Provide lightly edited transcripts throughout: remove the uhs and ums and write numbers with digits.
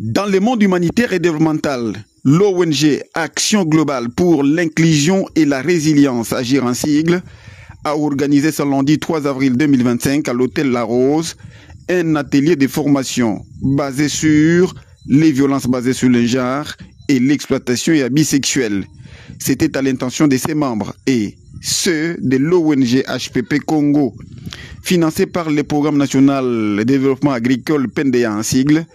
Dans le monde humanitaire et développemental, l'ONG Action Globale pour l'inclusion et la résilience, Agir en sigle, a organisé ce lundi 3 avril 2025 à l'hôtel La Rose un atelier de formation basé sur les violences basées sur le genre et l'exploitation et abus sexuels. C'était à l'intention de ses membres et ceux de l'ONG HPP Congo, financé par le Programme national de développement agricole PNDA en sigle.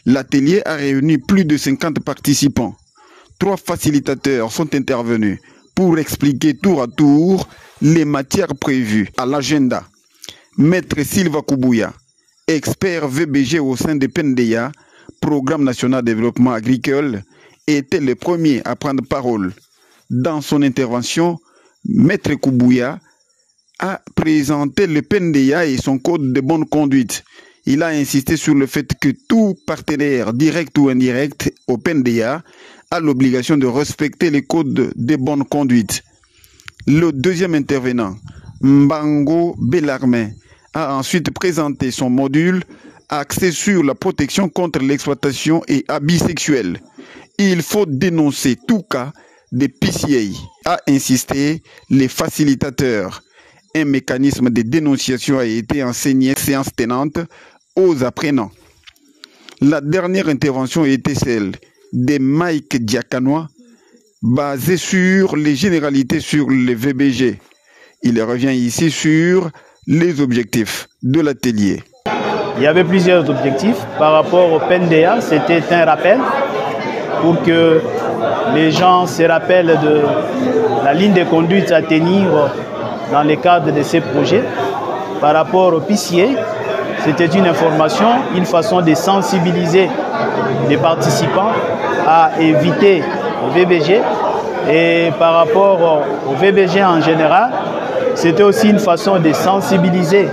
L'atelier a réuni plus de 50 participants. 3 facilitateurs sont intervenus pour expliquer tour à tour les matières prévues à l'agenda. Maître Sylvain Koubouya, expert VBG au sein de PNDA, Programme national de développement agricole, était le premier à prendre parole. Dans son intervention, Maître Koubouya a présenté le PNDA et son code de bonne conduite. Il a insisté sur le fait que tout partenaire direct ou indirect au PNDA a l'obligation de respecter les codes de bonne conduite. Le deuxième intervenant, Mbango Bellarmin, a ensuite présenté son module axé sur la protection contre l'exploitation et abus sexuels. Il faut dénoncer tout cas de PCA, a insisté les facilitateurs. Un mécanisme de dénonciation a été enseigné séance tenante aux apprenants. La dernière intervention était celle de Mike Diakanois, basée sur les généralités sur le VBG. Il revient ici sur les objectifs de l'atelier. Il y avait plusieurs objectifs. Par rapport au PNDA, c'était un rappel pour que les gens se rappellent de la ligne de conduite à tenir dans le cadre de ces projets. Par rapport au PCA, c'était une information, une façon de sensibiliser les participants à éviter le VBG. Et par rapport au VBG en général, c'était aussi une façon de sensibiliser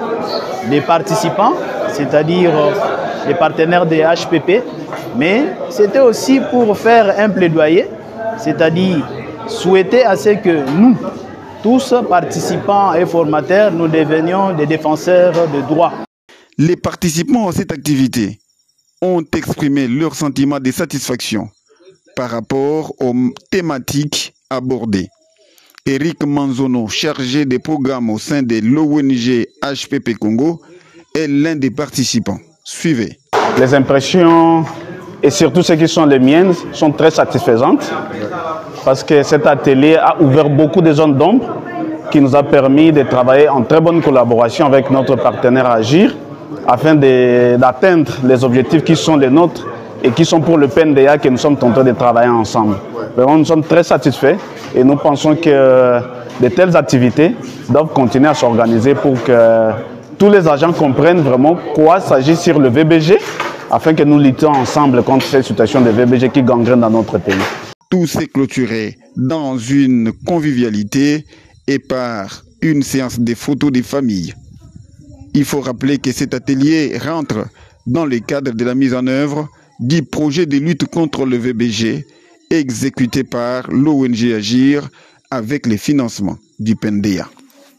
les participants, c'est-à-dire les partenaires des HPP, mais c'était aussi pour faire un plaidoyer, c'est-à-dire souhaiter à ce que nous, tous participants et formateurs, nous devenions des défenseurs de droits. Les participants à cette activité ont exprimé leur sentiment de satisfaction par rapport aux thématiques abordées. Eric Manzono, chargé des programmes au sein de l'ONG HPP Congo, est l'un des participants. Suivez. Les impressions, et surtout ce qui sont les miennes, sont très satisfaisantes parce que cet atelier a ouvert beaucoup de zones d'ombre qui nous a permis de travailler en très bonne collaboration avec notre partenaire Agir afin d'atteindre les objectifs qui sont les nôtres et qui sont pour le PNDA que nous sommes en train de travailler ensemble. Vraiment, nous sommes très satisfaits et nous pensons que de telles activités doivent continuer à s'organiser pour que tous les agents comprennent vraiment quoi s'agit sur le VBG afin que nous luttions ensemble contre cette situation de VBG qui gangrène dans notre pays. Tout s'est clôturé dans une convivialité et par une séance de photos des familles. Il faut rappeler que cet atelier rentre dans le cadre de la mise en œuvre du projet de lutte contre le VBG exécuté par l'ONG Agir avec les financements du PNDA.